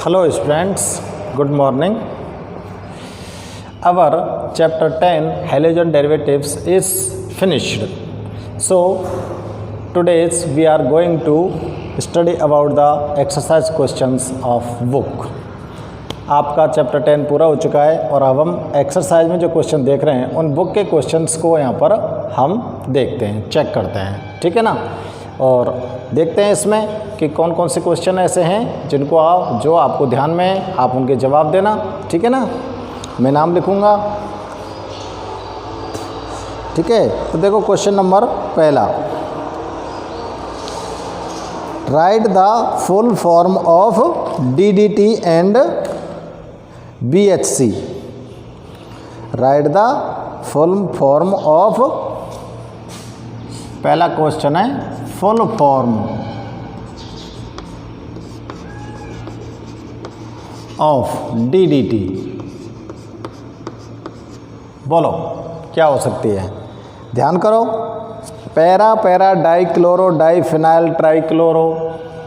Hello students, good morning. Our chapter 10 halogen derivatives is finished. So today we are going to study about the exercise questions of book. आपका chapter 10 पूरा हो चुका है और अब हम एक्सरसाइज में जो क्वेश्चन देख रहे हैं उन बुक के क्वेश्चंस को यहाँ पर हम देखते हैं, चेक करते हैं, ठीक है ना। और देखते हैं इसमें कि कौन कौन से क्वेश्चन ऐसे हैं जिनको जो आपको ध्यान में है आप उनके जवाब देना, ठीक है ना। मैं नाम लिखूँगा, ठीक है। तो देखो क्वेश्चन नंबर पहला, right the full form of DDT and BHC। Right the full form of, पहला क्वेश्चन है फुल फॉर्म ऑफ DDT। बोलो क्या हो सकती है, ध्यान करो। Para para dichloro diphenyl trichloro,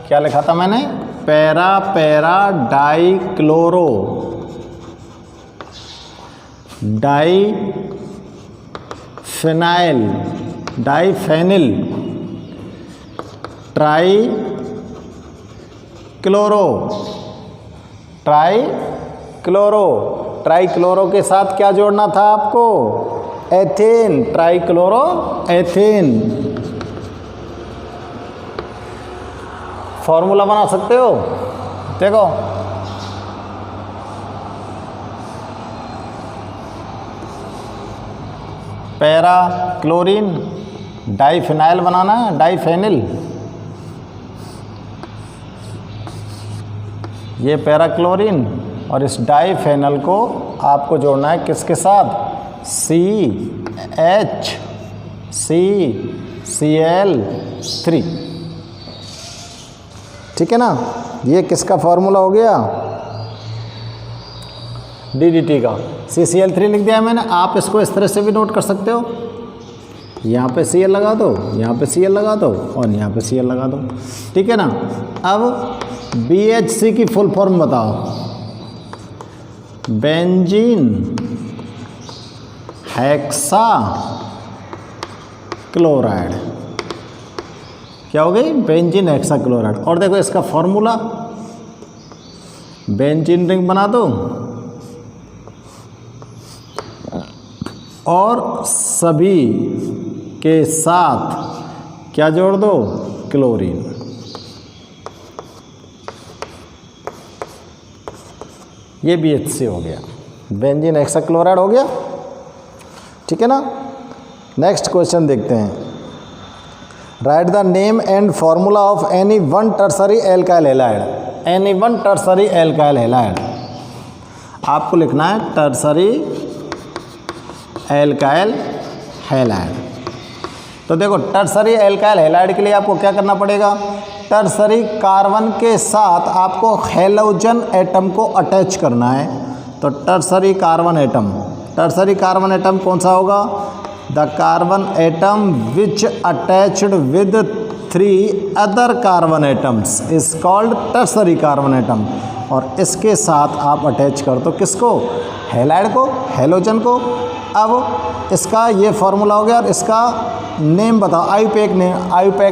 क्या लिखा था मैंने, para para dichloro diphenyl diphenyl trichloro trichloro trichloro के साथ क्या जोड़ना था आपको, एथेन, ट्राइक्लोरो एथेन। फॉर्मूला बना सकते हो, देखो पैरा क्लोरीन डाइफिनाइल बनाना है, डाइफेनिल, ये पैरा क्लोरीन और इस डाइफेनल को आपको जोड़ना है किसके साथ, CHCCl3, ठीक है ना। ये किसका फॉर्मूला हो गया, DDT का। CCl3 लिख दिया मैंने, आप इसको इस तरह से भी नोट कर सकते हो, यहाँ पे Cl लगा दो, यहाँ पे Cl लगा दो और यहाँ पे Cl लगा दो, ठीक है ना। अब BHC की फुल फॉर्म बताओ, बेंजीन हेक्सा क्लोराइड, क्या हो गई, बेंजीन हेक्सा क्लोराइड। और देखो इसका फॉर्मूला, बेंजीन रिंग बना दो और सभी के साथ क्या जोड़ दो, क्लोरीन। ये BHC हो गया, बेंजीन हेक्साक्लोराइड हो गया, ठीक है ना। नेक्स्ट क्वेश्चन देखते हैं, right the name and formula of any one tertiary alkyl halide. Any one tertiary alkyl halide आपको लिखना है, टर्सरी एल्काइल हैलाइड। तो देखो टर्सरी एल्काइल हैलाइड के लिए आपको क्या करना पड़ेगा, टर्सरी कार्बन के साथ आपको हैलोजन एटम को अटैच करना है। तो टर्सरी कार्बन एटम कौन सा होगा, the carbon atom which attached with 3 other carbon atoms is called tertiary carbon atom. और इसके साथ आप अटैच कर दो किसको, हैलाइड को, हैलोजन को। अब इसका ये फॉर्मूला हो गया और इसका नेम बताओ, आईयूपैक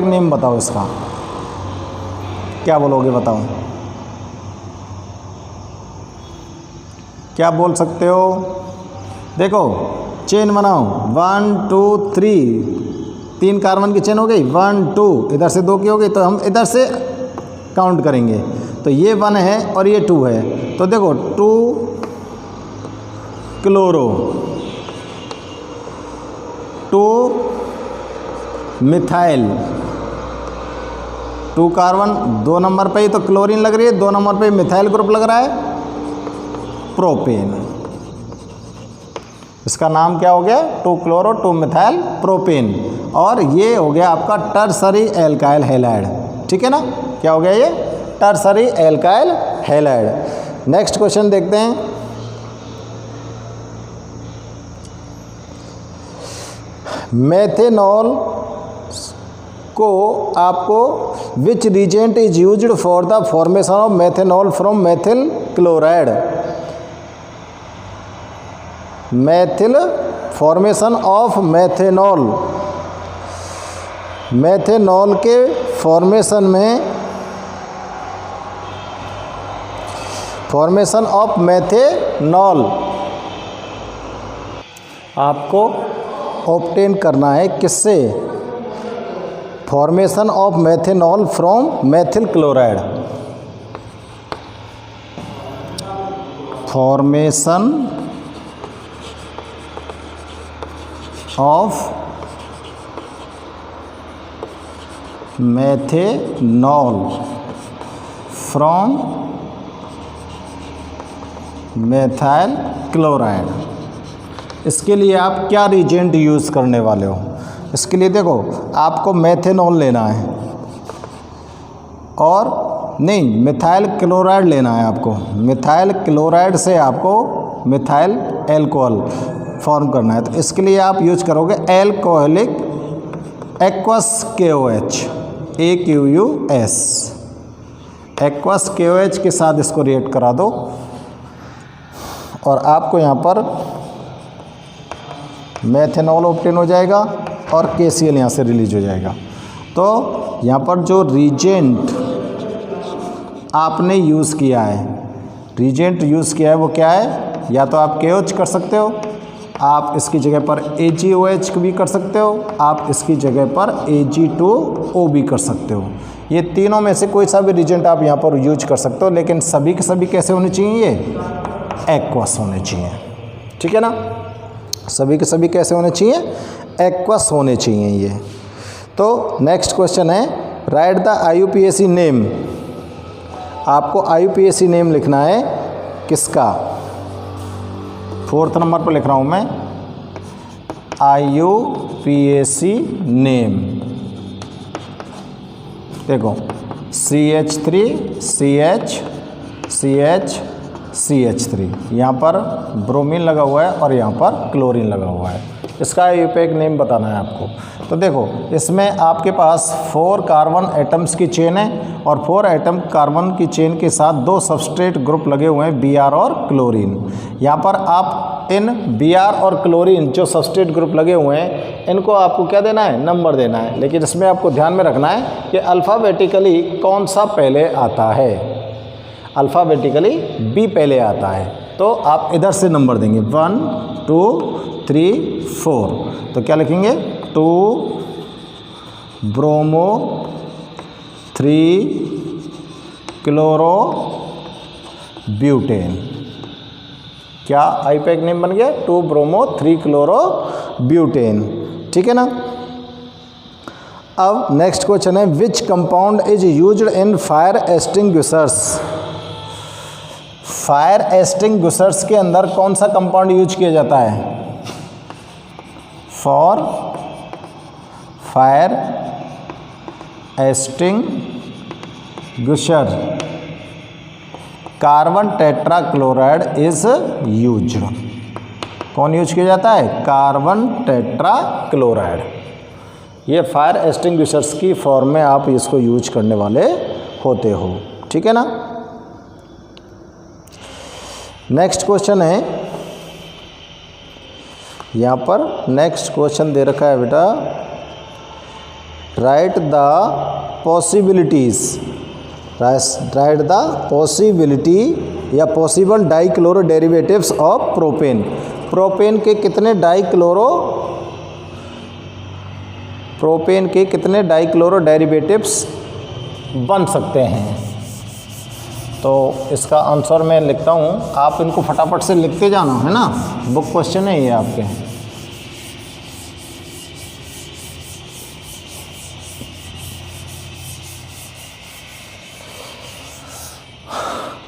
नेम बताओ, इसका क्या बोलोगे, बताओ क्या बोल सकते हो। देखो चेन बनाओ, 1 2 3, 3 कार्बन की चेन हो गई, 1 2, इधर से 2 की हो गई, तो हम इधर से काउंट करेंगे। तो ये 1 है और ये 2 है, तो देखो 2 क्लोरो, 2 मिथाइल, 2 कार्बन, 2 नंबर पे ही तो क्लोरीन लग रही है, 2 नंबर पे मिथाइल ग्रुप लग रहा है, प्रोपेन। इसका नाम क्या हो गया, 2 क्लोरो 2 मिथाइल प्रोपेन। और ये हो गया आपका टर्सरी एल्काइल हैलाइड, ठीक है ना। क्या हो गया ये, tertiary alkyl halide. Next question देखते हैं, मेथेनॉल को आपको which reagent is used for the formation of methanol from methyl chloride. Methyl formation of methanol, methanol के फॉर्मेशन में, फॉर्मेशन ऑफ मेथेनॉल आपको ऑब्टेन करना है किससे? Formation of methanol from methyl chloride. Formation of methanol from methyl chloride. इसके लिए आप क्या रिजेंट यूज़ करने वाले हो? इसके लिए देखो, आपको मेथेनॉल लेना है और नहीं, मिथाइल क्लोराइड लेना है आपको। मिथाइल क्लोराइड से आपको मिथाइल एल्कोहल फॉर्म करना है। तो इसके लिए आप यूज करोगे alcoholic aqueous KOH, AQUS। Aqueous KOH के साथ इसको रिएक्ट करा दो और आपको यहाँ पर मेथेनॉल ऑब्टेन हो जाएगा और KCl यहाँ से रिलीज हो जाएगा। तो यहाँ पर जो रिजेंट आपने यूज़ किया है, रिजेंट यूज़ किया है वो क्या है? या तो आप KOH कर सकते हो, आप इसकी जगह पर AgOH भी कर सकते हो, आप इसकी जगह पर Ag2O भी कर सकते हो। ये तीनों में से कोई सा भी रिजेंट आप यहाँ पर यूज कर सकते हो, लेकिन सभी के सभी कैसे होने चाहिए? ये एक्वस होने चाहिए, ठीक है ना? सभी के सभी कैसे होने चाहिए? एक्वस होने चाहिए ये। तो नेक्स्ट क्वेश्चन है, राइट द IUPAC नेम। आपको IUPAC नेम लिखना है किसका? 4th नंबर पर लिख रहा हूँ मैं, IUPAC नेम। देखो CH3CH3 यहाँ पर ब्रोमीन लगा हुआ है और यहाँ पर क्लोरीन लगा हुआ है। इसका IUPAC नेम बताना है आपको। तो देखो, इसमें आपके पास 4 कार्बन एटम्स की चेन है और 4 एटम कार्बन की चेन के साथ 2 सबस्ट्रेट ग्रुप लगे हुए हैं, Br और क्लोरीन। यहाँ पर आप इन Br और क्लोरीन जो सबस्ट्रेट ग्रुप लगे हुए हैं, इनको आपको क्या देना है? नंबर देना है। लेकिन इसमें आपको ध्यान में रखना है कि अल्फ़ाबेटिकली कौन सा पहले आता है। अल्फ़ाबेटिकली B पहले आता है, तो आप इधर से नंबर देंगे 1 2 3 4। तो क्या लिखेंगे? 2 ब्रोमो 3 क्लोरो ब्यूटेन। क्या IUPAC नेम बन गया? 2 ब्रोमो 3 क्लोरो ब्यूटेन, ठीक है ना? अब नेक्स्ट क्वेश्चन है, which compound is used in fire extinguishers. Fire extinguishers के अंदर कौन सा कंपाउंड यूज किया जाता है? For fire extinguisher carbon tetrachloride is used. कौन यूज किया जाता है? Carbon tetrachloride. ये फायर एक्सटिंग्विशर्स की फॉर्म में आप इसको यूज करने वाले होते हो, ठीक है ना? नेक्स्ट क्वेश्चन है, यहाँ पर नेक्स्ट क्वेश्चन दे रखा है बेटा, write the possibilities, write the possibility या possible dichloro derivatives of propane. Propane के कितने डाइक्लोरो डेरिवेटिव्स बन सकते हैं? तो इसका आंसर मैं लिखता हूँ, आप इनको फटाफट से लिखते जाना, है ना? बुक क्वेश्चन है ये आपके।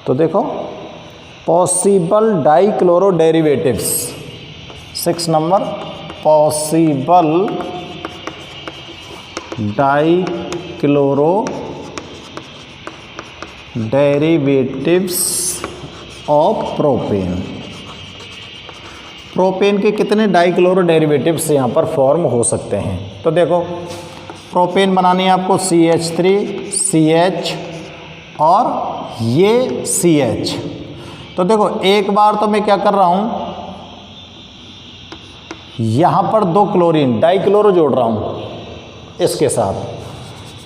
तो देखो, possible dichloro derivatives 6 number, possible dichloro derivatives of propane. Propane के कितने डाइक्लोरो डेरिवेटिव्स यहाँ पर फॉर्म हो सकते हैं? तो देखो, प्रोपेन बनानी है आपको CH3 CH और ये CH। तो देखो एक बार तो मैं क्या कर रहा हूँ, यहाँ पर 2 क्लोरीन डाइक्लोरो जोड़ रहा हूँ इसके साथ,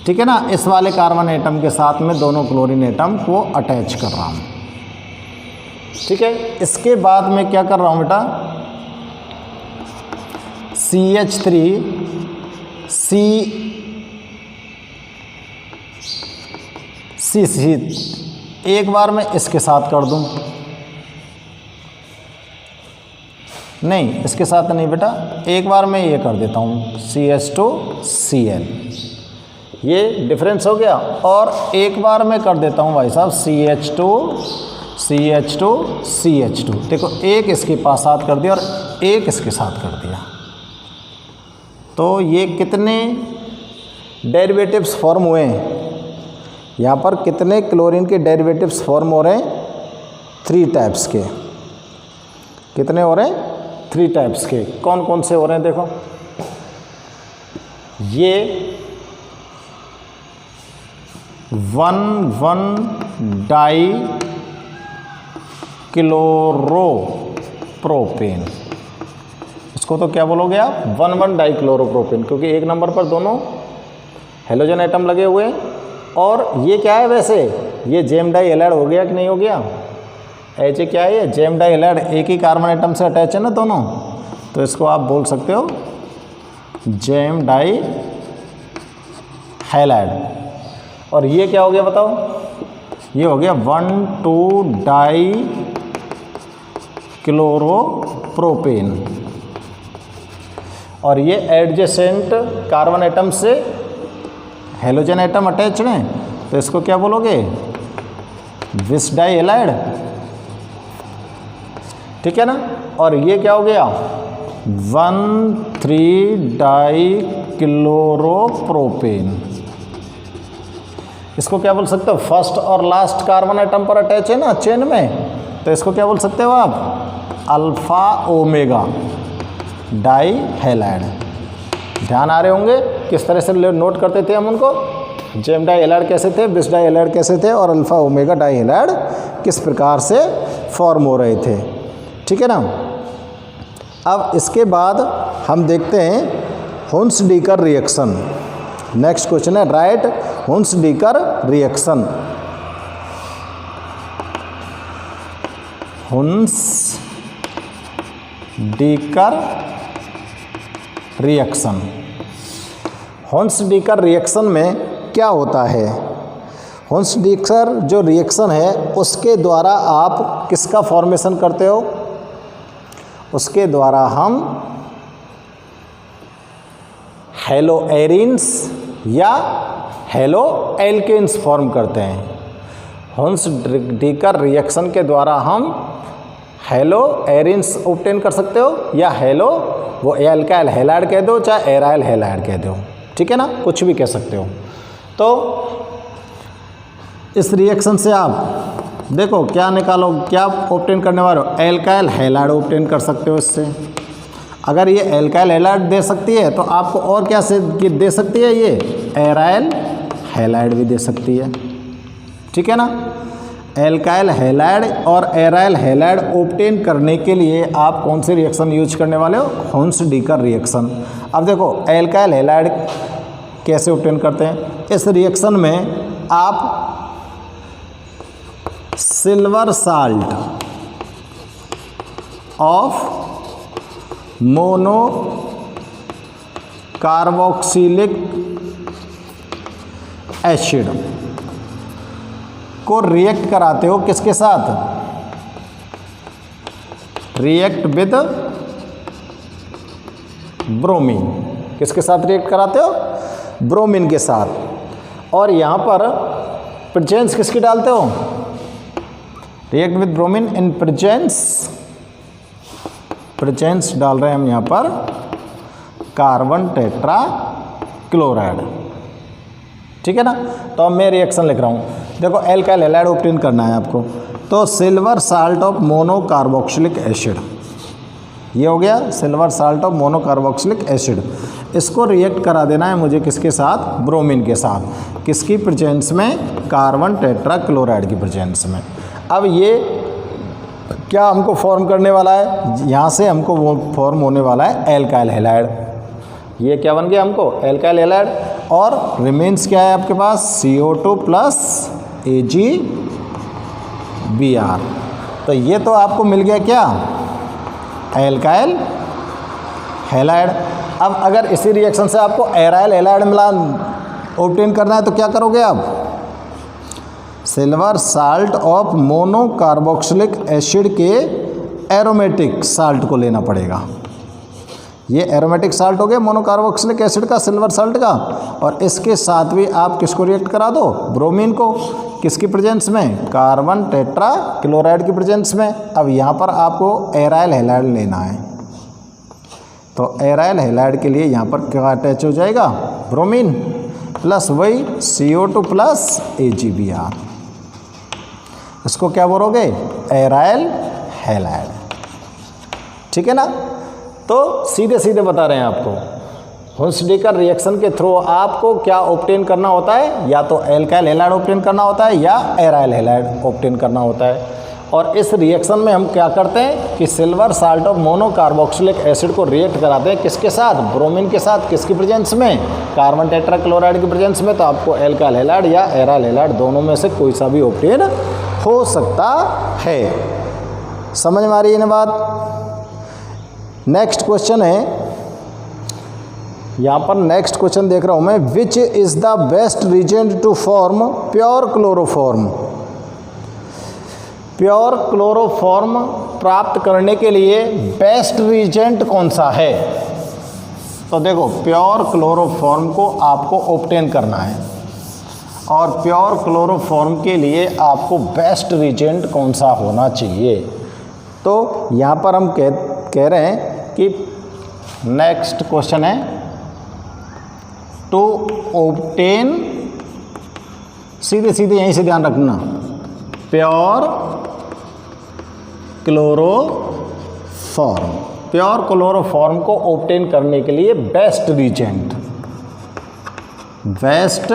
ठीक है ना, इस वाले कार्बन एटम के साथ में दोनों क्लोरीन एटम को अटैच कर रहा हूँ, ठीक है। इसके बाद मैं क्या कर रहा हूँ बेटा, CH3 C एक बार मैं इसके साथ कर दूं, नहीं इसके साथ नहीं बेटा, एक बार मैं ये कर देता हूँ CH2Cl, ये डिफरेंस हो गया। और एक बार मैं कर देता हूँ भाई साहब CH2CH2CH2, देखो एक इसके पास साथ कर दिया और एक इसके साथ कर दिया, तो ये कितने डेरिवेटिव्स फॉर्म हुए हैं, यहाँ पर कितने क्लोरीन के डेरिवेटिव्स फॉर्म हो रहे हैं, 3 टाइप्स के। कितने हो रहे हैं, 3 टाइप्स के। कौन कौन से हो रहे हैं देखो, ये 1,1 डाई क्लोरोप्रोपेन, इसको तो क्या बोलोगे आप, 1,1 डाई क्लोरोप्रोपेन, क्योंकि एक नंबर पर दोनों हेलोजन एटम लगे हुए हैं। और ये क्या है वैसे, ये जेम डाई हैलाइड हो गया कि नहीं हो गया, ऐसे क्या है ये जेम डाई हैलाइड, एक ही कार्बन एटम से अटैच है ना दोनों, तो इसको आप बोल सकते हो जेम डाई हैलाइड। और ये क्या हो गया बताओ, ये हो गया 1,2 डाई क्लोरोप्रोपेन। और ये एडजेसेंट कार्बन एटम से हेलोजन एटम अटैच हैं, तो इसको क्या बोलोगे, विस डाई हैलाइड, ठीक है ना। और ये क्या हो गया, 1,3 डाई क्लोरोप्रोपेन, इसको क्या बोल सकते हो, फर्स्ट और लास्ट कार्बन एटम पर अटैच है ना चेन में, तो इसको क्या बोल सकते हो आप, अल्फा ओमेगा डाई हैलाइड। ध्यान आ रहे होंगे किस तरह से नोट करते थे हम उनको, जेम डाई हैलाइड कैसे थे, बिस डाई हैलाइड कैसे थे, और अल्फा ओमेगा डाई हैलाइड किस प्रकार से फॉर्म हो रहे थे, ठीक है ना। अब इसके बाद हम देखते हैं हुन्स-डीकर रिएक्शन। नेक्स्ट क्वेश्चन है, राइट हुन्स-डीकर रिएक्शन। हुन्स-डीकर रिएक्शन, हुन्स-डीकर रिएक्शन में क्या होता है, हुन्स-डीकर जो रिएक्शन है उसके द्वारा आप किसका फॉर्मेशन करते हो, उसके द्वारा हम हेलो एरिन्स या हेलो एल्केन्स फॉर्म करते हैं। हुन्स-डीकर रिएक्शन के द्वारा हम हेलो एरिन्स ऑब्टेन कर सकते हो, या हेलो वो एल्काइल हैलाइड कह दो चाहे एराइल हैलाइड कह दो, ठीक है ना, कुछ भी कह सकते हो। तो इस रिएक्शन से आप देखो क्या निकालो, क्या ऑब्टेन करने वाले हो, एल्काइल हैलाइड ऑब्टेन कर सकते हो इससे। अगर ये एल्काइल हैलाइड दे सकती है तो आपको और क्या से दे सकती है, ये एराइल हैलाइड भी दे सकती है, ठीक है ना। एल्काइल हैलाइड और एराइल हैलाइड ऑब्टेन करने के लिए आप कौन से रिएक्शन यूज करने वाले हो, हुन्स-डीकर रिएक्शन। अब देखो एल्काइल हैलाइड कैसे ऑब्टेन करते हैं, इस रिएक्शन में आप silver salt of mono carboxylic acid को रिएक्ट कराते हो किसके साथ, रिएक्ट विद ब्रोमीन, किसके साथ रिएक्ट कराते हो, ब्रोमीन के साथ। और यहाँ पर प्रेजेंस किसकी डालते हो, react with bromine in presence डाल रहे हैं हम यहाँ पर कार्बन टेट्रा क्लोराइड, ठीक है ना। तो अब मैं रिएक्शन लिख रहा हूँ, देखो एल्काइल हैलाइड ऑब्टेन करना है आपको, तो silver salt of mono carboxylic acid, ये हो गया silver salt of monocarboxylic acid. इसको रिएक्ट करा देना है मुझे किसके साथ, ब्रोमीन के साथ, किसकी प्रेजेंस में, कार्बन टेट्रा क्लोराइड की प्रेजेंस में। अब ये क्या हमको फॉर्म करने वाला है, यहाँ से हमको वो फॉर्म होने वाला है एल्काइल हैलाइड। ये क्या बन गया हमको, एल्काइल हैलाइड। और रिमेन्स क्या है आपके पास, CO2 प्लस AgBr। तो ये तो आपको मिल गया क्या, एल्काइल हैलाइड। अब अगर इसी रिएक्शन से आपको एराइल हैलाइड मिला ऑब्टेन करना है तो क्या करोगे आप, silver salt of monocarboxylic acid के एरोमेटिक साल्ट को लेना पड़ेगा। ये एरोमेटिक साल्ट हो गया मोनोकार्बोक्सिलिक एसिड का, सिल्वर साल्ट का, और इसके साथ भी आप किसको रिएक्ट करा दो, ब्रोमीन को, किसकी प्रेजेंस में, कार्बन टेट्रा क्लोराइड की प्रेजेंस में। अब यहाँ पर आपको एराइल हैलाइड लेना है, तो एराइल हैलाइड के लिए यहाँ पर क्या अटैच हो जाएगा, ब्रोमीन प्लस वही CO2 प्लस AgBr। इसको क्या बोलोगे, एराइल हैलाइड। ठीक है ना। तो सीधे सीधे बता रहे हैं आपको, हुंसडीकर रिएक्शन के थ्रू आपको क्या ऑब्टेन करना होता है, या तो एल्काइल हैलाइड ऑब्टेन करना होता है या एराइल हैलाइड ऑब्टेन करना होता है। और इस रिएक्शन में हम क्या करते हैं कि silver salt of monocarboxylic acid को रिएक्ट कराते हैं किसके साथ, ब्रोमीन के साथ, किसकी प्रेजेंस में, कार्बन टेट्रा क्लोराइड की प्रेजेंस में। तो आपको एल्काइल हैलाइड या एराइल हैलाइड दोनों में से कोई सा भी ऑब्टेन हो सकता है। समझ में आ रही है ना बात। नेक्स्ट क्वेश्चन है, यहाँ पर नेक्स्ट क्वेश्चन देख रहा हूँ मैं, which is the best reagent to form pure chloroform. Pure chloroform प्राप्त करने के लिए बेस्ट रीजेंट कौन सा है। तो देखो, प्योर क्लोरोफॉर्म को आपको ऑब्टेन करना है, और प्योर क्लोरोफॉर्म के लिए आपको बेस्ट रीजेंट कौन सा होना चाहिए। तो यहाँ पर हम कह रहे हैं कि नेक्स्ट क्वेश्चन है, टू ऑब्टेन, सीधे सीधे यहीं से ध्यान रखना, प्योर क्लोरोफॉर्म। प्योर क्लोरोफॉर्म को ऑब्टेन करने के लिए बेस्ट रीजेंट, बेस्ट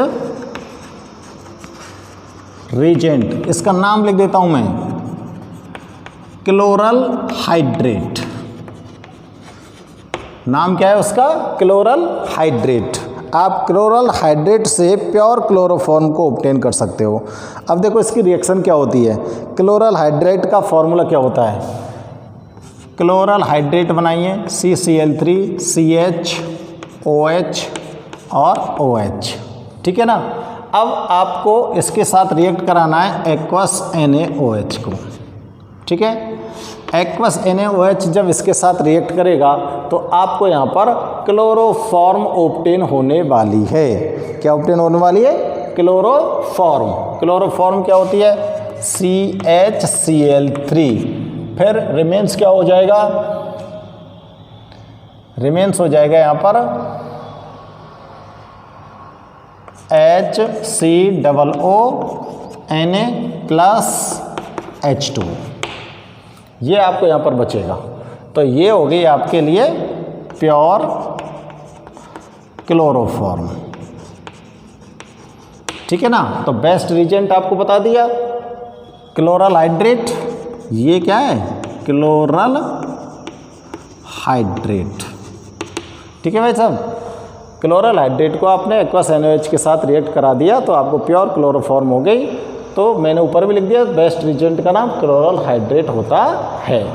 रीजेंट, इसका नाम लिख देता हूं मैं, क्लोरल हाइड्रेट। नाम क्या है उसका, क्लोरल हाइड्रेट। आप क्लोरल हाइड्रेट से प्योर क्लोरोफॉर्म को ऑब्टेन कर सकते हो। अब देखो इसकी रिएक्शन क्या होती है, क्लोरल हाइड्रेट का फॉर्मूला क्या होता है, क्लोरल हाइड्रेट बनाइए, CCl3 CHOH और OH। ठीक है ना। अब आपको इसके साथ रिएक्ट कराना है एक्वस NaOH को। ठीक है, एक्वस NaOH जब इसके साथ रिएक्ट करेगा तो आपको यहाँ पर क्लोरोफॉर्म ऑब्टेन होने वाली है। क्या ऑब्टेन होने वाली है, क्लोरोफॉर्म। क्लोरोफॉर्म क्या होती है, CHCl3। फिर रिमेन्स क्या हो जाएगा, रिमेन्स हो जाएगा यहाँ पर HCOONA प्लस H2। ये आपको यहाँ पर बचेगा। तो ये हो गई आपके लिए प्योर क्लोरोफॉर्म। ठीक है ना। तो बेस्ट रीजेंट आपको बता दिया, क्लोरल हाइड्रेट। ये क्या है, क्लोरल हाइड्रेट। ठीक है भाई साहब, क्लोरल हाइड्रेट को आपने एक्वस NaOH के साथ रिएक्ट करा दिया तो आपको प्योर क्लोरोफॉर्म हो गई। तो मैंने ऊपर भी लिख दिया, बेस्ट रीजेंट का नाम क्लोरल हाइड्रेट होता है।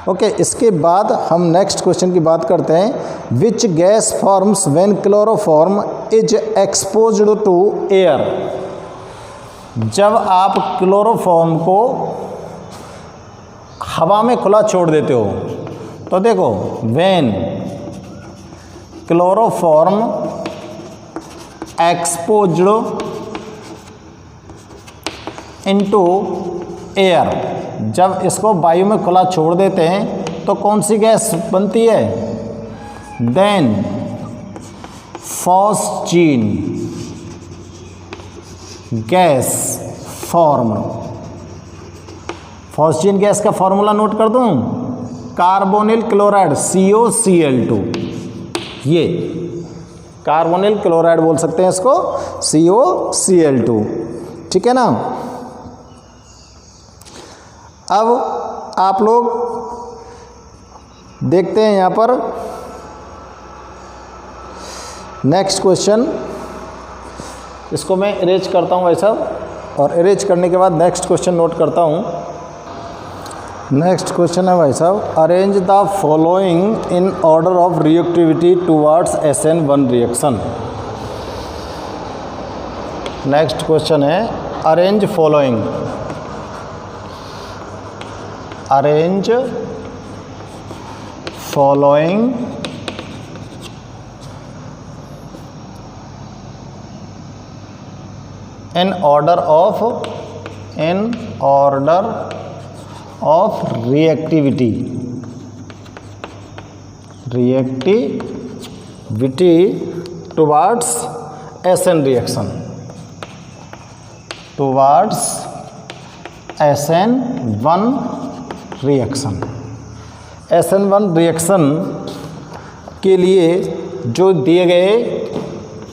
ओके, इसके बाद हम नेक्स्ट क्वेश्चन की बात करते हैं, which gas forms when chloroform is exposed to air. जब आप क्लोरोफॉर्म को हवा में खुला छोड़ देते हो तो देखो, when chloroform exposed into air, जब इसको वायु में खुला छोड़ देते हैं तो कौन सी गैस बनती है, then phosgene gas form. Phosgene gas का फॉर्मूला नोट कर दूं, कार्बोनिल क्लोराइड COCl2, ये कार्बोनिल क्लोराइड बोल सकते हैं इसको, COCl2, ठीक है ना। अब आप लोग देखते हैं यहाँ पर नेक्स्ट क्वेश्चन, इसको मैं इरेज करता हूँ भाई साहब, और इरेज करने के बाद नेक्स्ट क्वेश्चन नोट करता हूँ। नेक्स्ट क्वेश्चन है भाई साहब, arrange the following in order of reactivity towards SN1 reaction. Next question है arrange following, arrange following in order of reactivity towards SN reaction, towards SN1 reaction। SN1 reaction के लिए जो दिए गए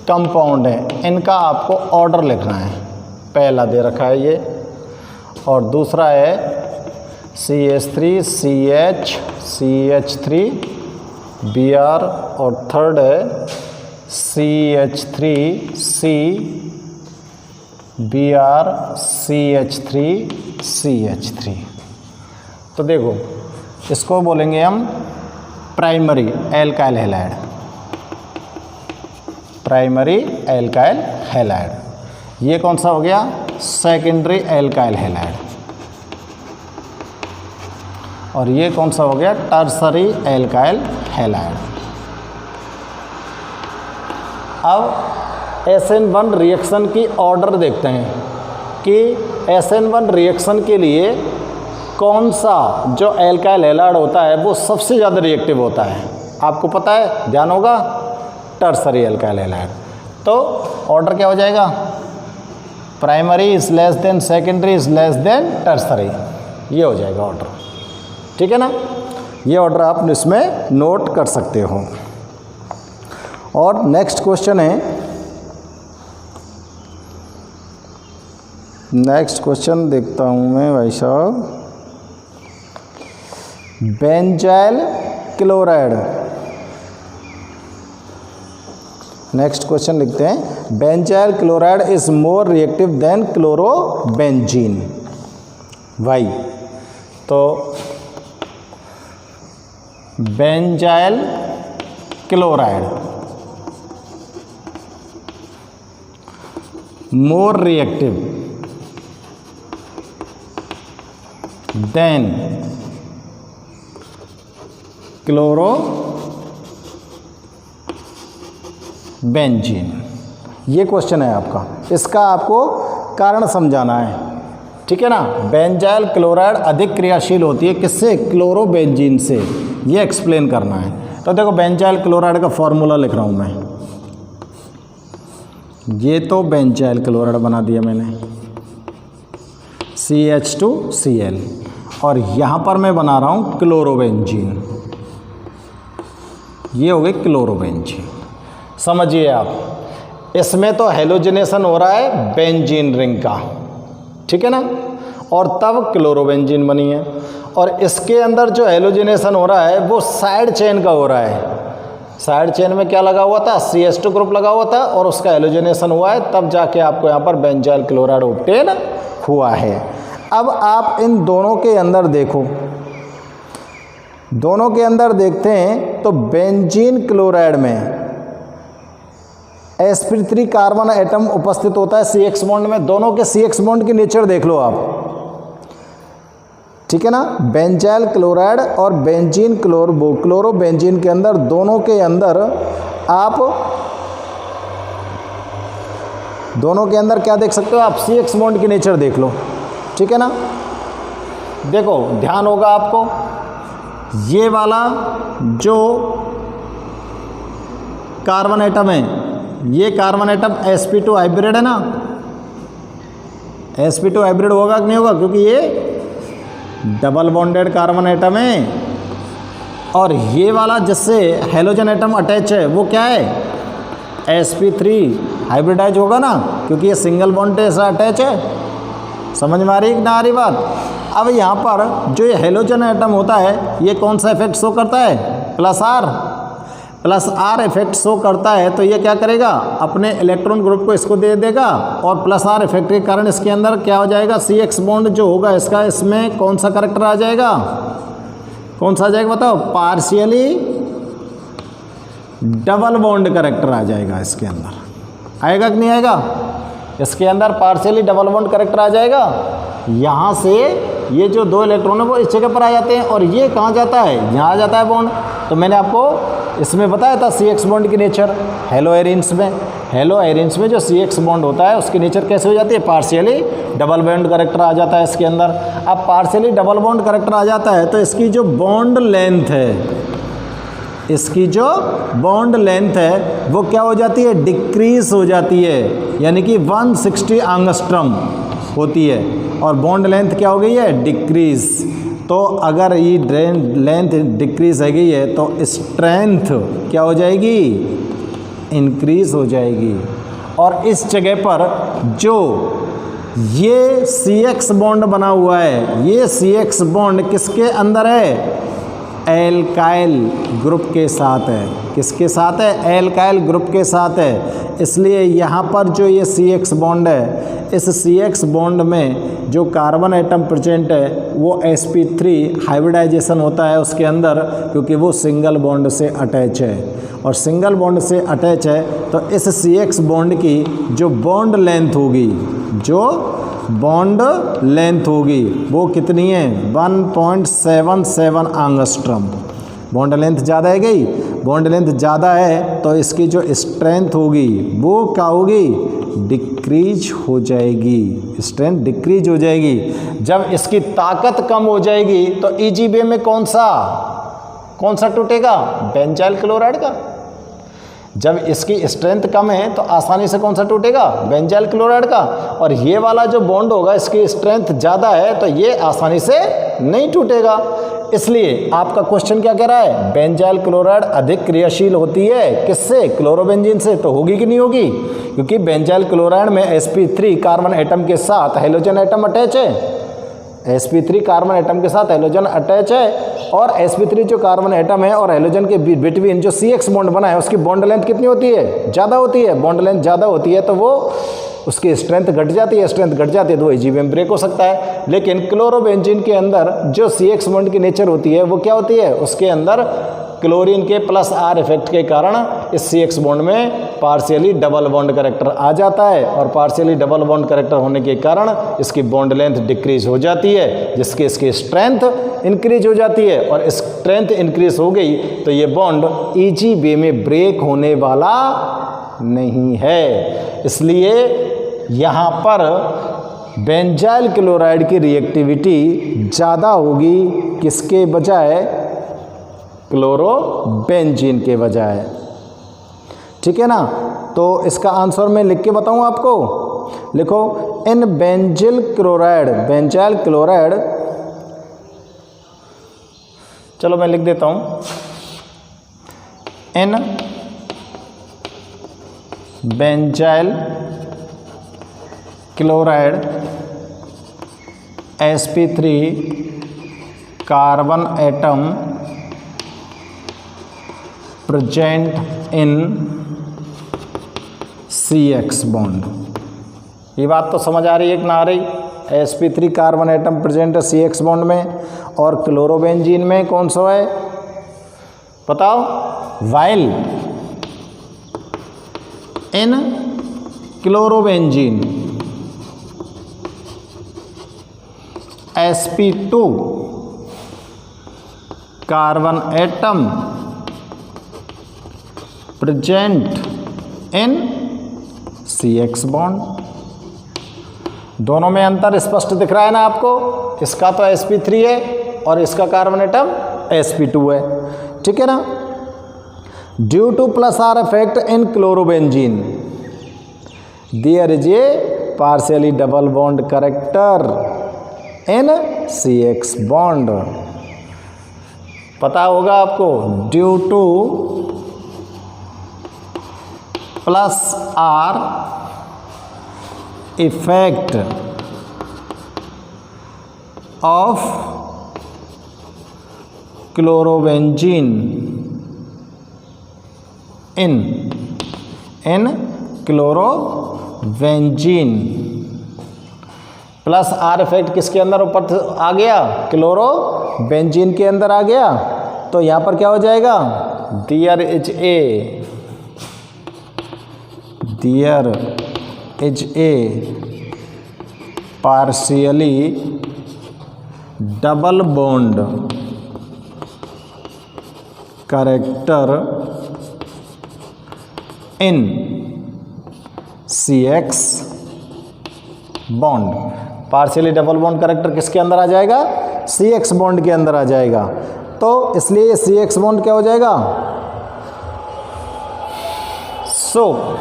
कंपाउंड है इनका आपको ऑर्डर लिखना है। पहला दे रखा है ये, और दूसरा है CH3 CH CH3 Br, और थर्ड है CH3 C Br CH3 CH3। तो देखो इसको बोलेंगे हम primary alkyl halide, primary alkyl halide. ये कौन सा हो गया, सेकेंडरी एल्काइल हैलाइड, और ये कौन सा हो गया, टर्सरी एल्काइल हैलाइड। अब SN1 रिएक्शन की ऑर्डर देखते हैं कि SN1 रिएक्शन के लिए कौन सा जो एल्काइल हैलाइड होता है वो सबसे ज़्यादा रिएक्टिव होता है। आपको पता है, ध्यान होगा, टर्सरी एल्काइल हैलाइड। तो ऑर्डर क्या हो जाएगा, primary is less than secondary is less than tertiary, ये हो जाएगा ऑर्डर, ठीक है ना। ये ऑर्डर आप इसमें नोट कर सकते हो। और नेक्स्ट क्वेश्चन है, नेक्स्ट क्वेश्चन देखता हूँ मैं भाई साहब, बेंजाइल क्लोराइड। नेक्स्ट क्वेश्चन लिखते हैं, benzyl chloride is more reactive than chlorobenzene, why. तो benzyl chloride more reactive than chlorobenzene. ये क्वेश्चन है आपका, इसका आपको कारण समझाना है, ठीक है ना। बेंजाइल क्लोराइड अधिक क्रियाशील होती है किससे, क्लोरोबेंजीन से, ये एक्सप्लेन करना है। तो देखो बेंजाइल क्लोराइड का फॉर्मूला लिख रहा हूँ मैं, ये तो बेंजाइल क्लोराइड बना दिया मैंने CH2Cl, और यहाँ पर मैं बना रहा हूँ क्लोरोबेंजीन, ये हो गई क्लोरोबेंजीन। समझिए आप, इसमें तो हेलोजिनेशन हो रहा है बेंजीन रिंग का, ठीक है ना, और तब क्लोरोबेंजीन बनी है। और इसके अंदर जो हेलोजिनेशन हो रहा है वो साइड चेन का हो रहा है। साइड चेन में क्या लगा हुआ था, CH2 ग्रुप लगा हुआ था, और उसका हेलोजिनेशन हुआ है, तब जाके आपको यहाँ पर बेंजाइल क्लोराइड ऑब्टेन हुआ है। अब आप इन दोनों के अंदर देखो, दोनों के अंदर देखते हैं तो बेंजीन क्लोराइड में sp3 कार्बन एटम उपस्थित होता है CX बॉन्ड में। दोनों के CX बॉन्ड की नेचर देख लो आप, ठीक है ना। बेंजाइल क्लोराइड और बेंजीन क्लोरोबेंजीन के अंदर, दोनों के अंदर आप, दोनों के अंदर क्या देख सकते हो आप, CX बॉन्ड की नेचर देख लो, ठीक है ना। देखो ध्यान होगा आपको, ये वाला जो कार्बन एटम है, ये कार्बन एटम sp2 हाइब्रिड है ना, sp2 हाइब्रिड होगा कि नहीं होगा, क्योंकि ये डबल बॉन्डेड कार्बन एटम है, और ये वाला जिससे हैलोजन एटम अटैच है वो क्या है, sp3 हाइब्रिडाइज होगा ना, क्योंकि ये सिंगल बॉन्ड से अटैच है। समझ में आ रही है कि ना आ रही बात। अब यहाँ पर जो ये हैलोजन एटम होता है ये कौन सा इफेक्ट शो करता है, प्लस आर इफेक्ट शो करता है। तो ये क्या करेगा, अपने इलेक्ट्रॉन ग्रुप को इसको दे देगा और प्लस आर इफेक्ट के कारण इसके अंदर क्या हो जाएगा, CX बॉन्ड जो होगा इसका, इसमें कौन सा करैक्टर आ जाएगा, कौन सा आ जाएगा बताओ, पार्शियली डबल बॉन्ड करैक्टर आ जाएगा इसके अंदर। आएगा कि नहीं आएगा, इसके अंदर पार्शियली डबल बॉन्ड करैक्टर आ जाएगा। यहाँ से ये जो दो इलेक्ट्रॉन है वो इस जगह पर आ जाते हैं और ये कहाँ जाता है, यहाँ आ जाता है बॉन्ड। तो मैंने आपको इसमें बताया था CX बॉन्ड की नेचर, हेलो एरिन्स में जो CX बॉन्ड होता है उसकी नेचर कैसे हो जाती है, पार्शियली डबल बॉन्ड करैक्टर आ जाता है इसके अंदर। अब पार्शियली डबल बॉन्ड करैक्टर आ जाता है तो इसकी जो बॉन्ड लेंथ है, वो क्या हो जाती है, डिक्रीज हो जाती है, यानी कि 160 एंगस्ट्रॉम होती है और बॉन्ड लेंथ क्या हो गई है, डिक्रीज। तो अगर ये लेंथ डिक्रीज हो गई है तो स्ट्रेंथ क्या हो जाएगी, इंक्रीज हो जाएगी। और इस जगह पर जो ये CX बॉन्ड बना हुआ है, ये CX बॉन्ड किसके अंदर है, एल्काइल ग्रुप के साथ है। किसके साथ है, एल्काइल ग्रुप के साथ है। इसलिए यहाँ पर जो ये CX बॉन्ड है, इस CX बॉन्ड में जो कार्बन एटम प्रेजेंट है वो sp3 हाइब्रिडाइजेशन होता है उसके अंदर, क्योंकि वो सिंगल बॉन्ड से अटैच है। और सिंगल बॉन्ड से अटैच है तो इस CX बॉन्ड की जो बॉन्ड लेंथ होगी वो कितनी है, 1.77 एंगस्ट्रॉम। बॉन्ड लेंथ ज़्यादा है गई, बॉन्ड लेंथ ज़्यादा है तो इसकी जो स्ट्रेंथ होगी वो क्या होगी, डिक्रीज हो जाएगी, स्ट्रेंथ डिक्रीज हो जाएगी। जब इसकी ताकत कम हो जाएगी तो EGBA में कौन सा टूटेगा, बेंजाइल क्लोराइड का। जब इसकी स्ट्रेंथ कम है तो आसानी से कौन सा टूटेगा, बेंजाइल क्लोराइड का। और ये वाला जो बॉन्ड होगा इसकी स्ट्रेंथ ज़्यादा है तो ये आसानी से नहीं टूटेगा। इसलिए आपका क्वेश्चन क्या कह रहा है, बेंजाइल क्लोराइड अधिक क्रियाशील होती है किससे, क्लोरोबेंजीन से। तो होगी कि नहीं होगी, क्योंकि बेंजाइल क्लोराइड में sp3 कार्बन एटम के साथ हैलोजन एटम अटैच है। sp3 कार्बन एटम के साथ हैलोजन अटैच है और sp3 जो कार्बन एटम है और हैलोजन के बिटवीन जो CX बॉन्ड बना है उसकी बॉन्ड लेंथ कितनी होती है, ज़्यादा होती है। बॉन्ड लेंथ ज़्यादा होती है तो वो उसकी स्ट्रेंथ घट जाती है, तो वो EGBA में ब्रेक हो सकता है। लेकिन क्लोरोबेंजीन के अंदर जो CX बॉन्ड की नेचर होती है वो क्या होती है, उसके अंदर क्लोरीन के प्लस R इफेक्ट के कारण इस CX बॉन्ड में पार्शियली डबल बॉन्ड करैक्टर आ जाता है और पार्शियली डबल बॉन्ड करैक्टर होने के कारण इसकी बॉन्ड लेंथ डिक्रीज हो जाती है, जिसकी इसकी स्ट्रेंथ इंक्रीज हो जाती है। और स्ट्रेंथ इंक्रीज हो गई तो ये बॉन्ड EGBA में ब्रेक होने वाला नहीं है। इसलिए यहाँ पर बेंजाइल क्लोराइड की रिएक्टिविटी ज़्यादा होगी किसके बजाय, क्लोरोबेंजीन के बजाय। ठीक है ना। तो इसका आंसर मैं लिख के बताऊं आपको, लिखो इन बेंजाइल क्लोराइड, चलो मैं लिख देता हूं, in benzyl chloride sp3 carbon atom present in CX bond. ये बात तो समझ आ रही है कि ना आ रही, sp3 कार्बन एटम प्रेजेंट है CX बॉन्ड में और क्लोरोबेंजीन में कौन सा है बताओ, while in chlorobenzene sp2 carbon atom present in CX bond. दोनों में अंतर स्पष्ट दिख रहा है ना आपको, इसका तो sp3 है और इसका कार्बन एटम sp2 है। ठीक है ना। Due to plus R effect in chlorobenzene there is a partially double bond character in CX bond. पता होगा आपको, due to plus R effect of chlorobenzene in chlorobenzene. Plus R effect किसके अंदर ऊपर आ गया, क्लोरोबेंजीन के अंदर आ गया, तो यहां पर क्या हो जाएगा, there is a partially double bond character in CX bond. Partially double bond character किसके अंदर आ जाएगा, CX बॉन्ड के अंदर आ जाएगा। तो इसलिए CX बॉन्ड क्या हो जाएगा, so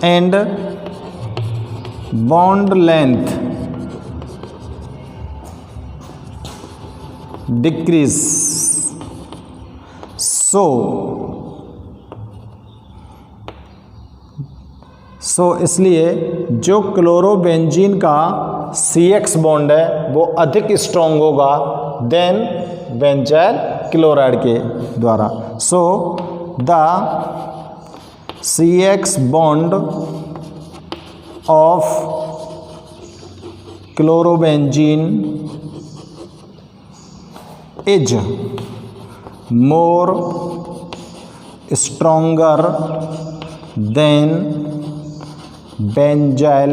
and bond length decrease, so इसलिए जो क्लोरोबेंजीन का CX बॉन्ड है वो अधिक स्ट्रॉन्ग होगा देन बेंजाइल क्लोराइड के द्वारा। So the CX bond of chlorobenzene is more stronger than benzyl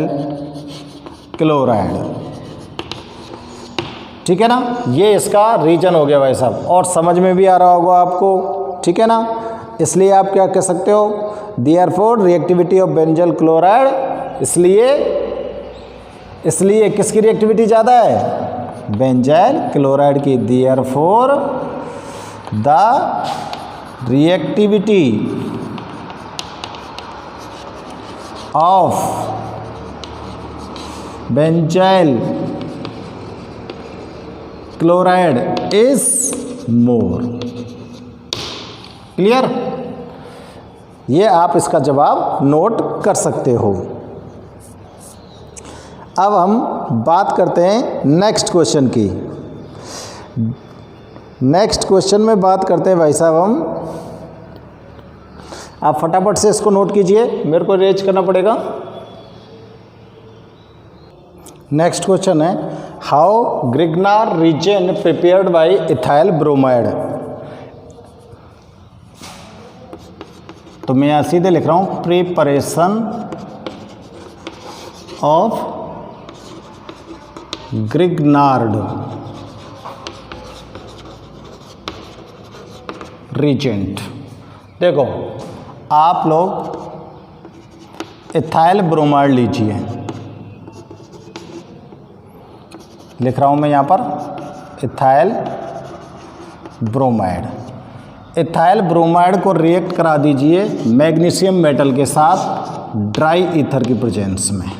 chloride. ठीक है ना, ये इसका रीजन हो गया भाई साहब, और समझ में भी आ रहा होगा आपको। ठीक है ना, इसलिए आप क्या कह सकते हो, therefore reactivity of benzyl chloride, इसलिए किसकी रिएक्टिविटी ज़्यादा है, बेंजाइल क्लोराइड की। Therefore the reactivity of benzyl chloride is more. Clear, ये आप इसका जवाब नोट कर सकते हो। अब हम बात करते हैं नेक्स्ट क्वेश्चन की। नेक्स्ट क्वेश्चन में बात करते हैं भाई साहब हम, आप फटाफट से इसको नोट कीजिए, मेरे को रेज करना पड़ेगा। नेक्स्ट क्वेश्चन है, how Grignard reagent prepared by ethyl bromide. तो मैं यहां सीधे लिख रहा हूं, प्रिपरेशन ऑफ ग्रिग्नार्ड रीजेंट। देखो आप लोग इथाइल ब्रोमाइड लीजिए, लिख रहा हूं मैं यहां पर इथाइल ब्रोमाइड। इथाइल ब्रोमाइड को रिएक्ट करा दीजिए मैग्नीशियम मेटल के साथ ड्राई ईथर की प्रेजेंस में,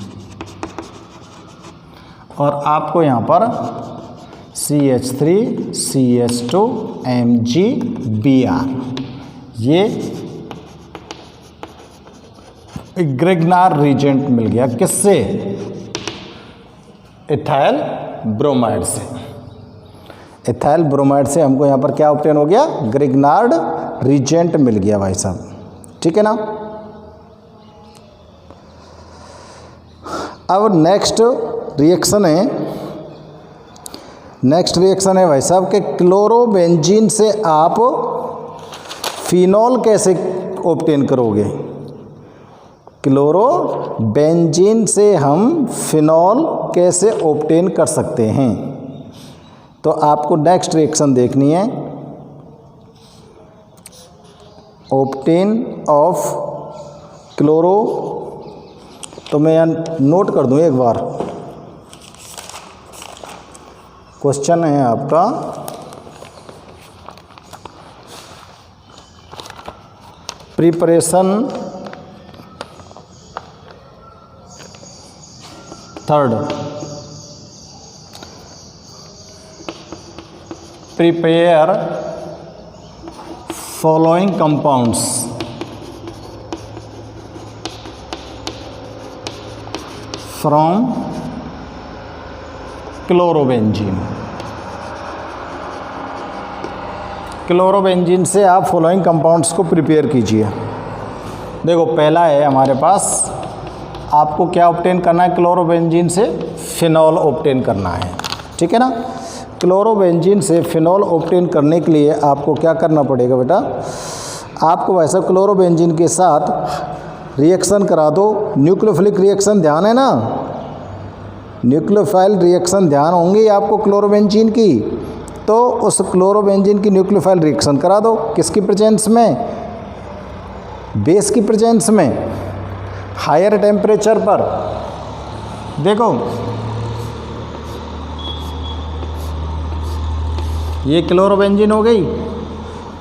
और आपको यहाँ पर CH3CH2MgBr ये ग्रिग्नार रीजेंट मिल गया। किससे, इथाइल ब्रोमाइड से। इथाइल ब्रोमाइड से हमको यहाँ पर क्या ऑब्टेन हो गया, ग्रिग्नार्ड रीजेंट मिल गया भाई साहब। ठीक है ना, अब नेक्स्ट रिएक्शन है भाई साहब कि क्लोरोबेंजीन से आप फिनॉल कैसे ऑब्टेन करोगे। क्लोरोबेंजीन से हम फिनॉल कैसे ऑब्टेन कर सकते हैं, तो आपको नेक्स्ट रिएक्शन देखनी है, ऑब्टेन ऑफ क्लोरो। तो मैं यहाँ नोट कर दूँ एक बार, क्वेश्चन है आपका preparation third, prepare following compounds from chlorobenzene. Chlorobenzene से आप फॉलोइंग कंपाउंड्स को प्रिपेयर कीजिए। देखो पहला है हमारे पास, आपको क्या ऑब्टेन करना है क्लोरोबेंजीन से? फिनॉल ऑब्टेन करना है, ठीक है ना। क्लोरोबेंजीन से फिनॉल ऑब्टेन करने के लिए आपको क्या करना पड़ेगा बेटा? आपको वैसा क्लोरोबेंजीन के साथ रिएक्शन करा दो, न्यूक्लियोफिलिक रिएक्शन ध्यान है ना, न्यूक्लियोफाइल रिएक्शन ध्यान होंगी आपको क्लोरोबेंजीन की, तो उस क्लोरोबेंजीन की न्यूक्लियोफाइल रिएक्शन करा दो। किसकी प्रेजेंस में? बेस की प्रेजेंस में, हायर टेम्परेचर पर। देखो ये क्लोरोबेंजीन हो गई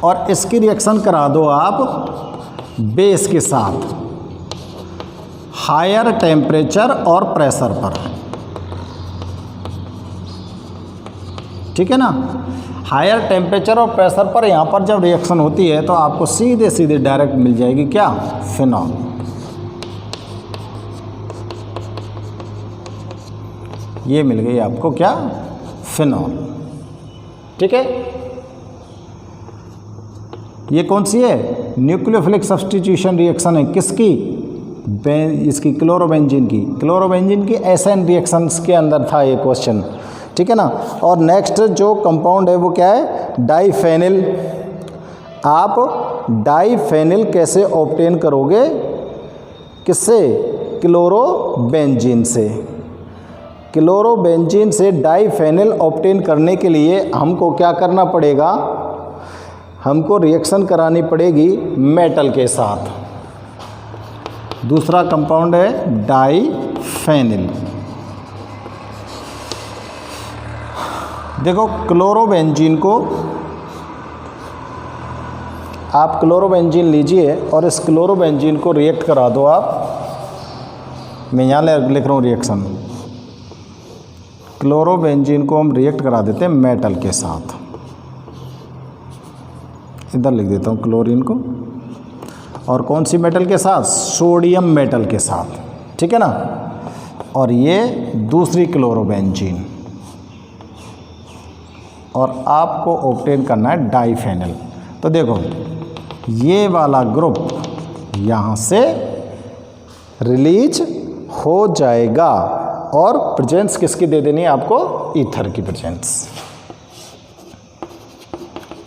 और इसकी रिएक्शन करा दो आप बेस के साथ हायर टेम्परेचर और प्रेशर पर, ठीक है ना। हायर टेम्परेचर और प्रेशर पर यहाँ पर जब रिएक्शन होती है तो आपको सीधे सीधे डायरेक्ट मिल जाएगी क्या? फिनॉल। ये मिल गई आपको क्या? फिनॉल, ठीक है। ये कौन सी है? न्यूक्लियोफिलिक सब्स्टिट्यूशन रिएक्शन है। किसकी? इसकी क्लोरोबेंजीन की। क्लोरोबेंजीन की एसएन रिएक्शंस के अंदर था ये क्वेश्चन, ठीक है ना। और नेक्स्ट जो कंपाउंड है वो क्या है? डाइफेनिल। आप डाइफेनिल कैसे ऑब्टेन करोगे? किससे? क्लोरोबेंजीन से। क्लोरोबेंजीन से डाइफेनिल ऑब्टेन करने के लिए हमको क्या करना पड़ेगा? हमको रिएक्शन करानी पड़ेगी मेटल के साथ। दूसरा कंपाउंड है डाइफेनिल। देखो क्लोरोबेंजीन को आप क्लोरोबेंजीन लीजिए और इस क्लोरोबेंजीन को रिएक्ट करा दो आप। मैं यहाँ लिख रहा हूँ रिएक्शन। क्लोरोबेंजीन को हम रिएक्ट करा देते हैं मेटल के साथ। इधर लिख देता हूँ क्लोरीन को। और कौन सी मेटल के साथ? सोडियम मेटल के साथ, ठीक है ना। और ये दूसरी क्लोरोबेंजीन, और आपको ऑब्टेन करना है डाइफेनिल। तो देखो ये वाला ग्रुप यहाँ से रिलीज हो जाएगा और प्रेजेंस किसकी दे देनी है आपको? ईथर की प्रेजेंस।